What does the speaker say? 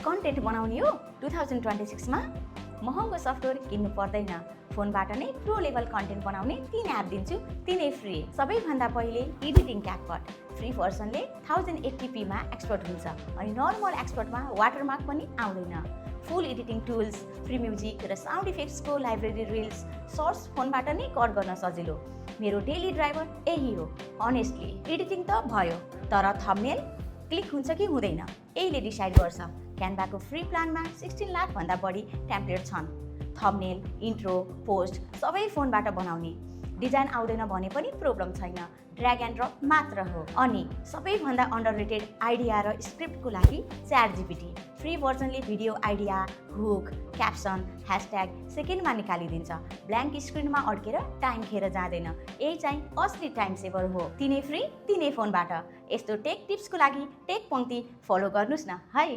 Content बनाउने हो 2026 मा महँगो सफ्टवेयर किन्नु पर्दैन। फोनबाट नै प्रो लेभल कन्टेन्ट बनाउने 3 एप दिन्छु, तिनै फ्री। सबैभन्दा पहिले एडिटिङ क्यापकट फ्री भर्सनले 1080p मा एक्सपोर्ट हुन्छ अनि नर्मल एक्सपोर्टमा वाटरमार्क पनि आउँदैन। फुल एडिटिङ टुल्स, फ्री म्युजिक र साउन्ड इफेक्ट्सको लाइब्रेरी, रिल्स, सर्ट्स फोनबाट नै कट गर्न सजिलो। मेरो डेली ड्राइभर यही हो। अनेस्टली एडिटिङ त भयो, तर थम्बनेल क्लिक हुन्छ कि हुँदैन यहीले डिसाइड गर्छ। क्यानभाको फ्री प्लानमा 16 लाख भन्दा बढी टेम्प्लेट छन्। थम्बनेल, इन्ट्रो, पोस्ट सबै फोनबाट बनाउने। डिजाइन आउँदैन भने पनि प्रब्लम छैन, ड्र्याग एन्ड ड्रप मात्र हो। अनि सबैभन्दा अन्डररेटेड आइडिया र स्क्रिप्टको लागि ChatGPT फ्री भर्जनले video idea, hook, caption, hashtag सेकेन्डमा निकालिदिन्छ। ब्ल्याङ्क स्क्रिनमा अड्केर टाइम खेर जाँदैन। यही चाहिँ असली टाइम सेभर हो। तिनै फ्री, तिनै फोनबाट। यस्तो टेक टिप्सको लागि टेक पङ्क्ति फलो गर्नुस् न है।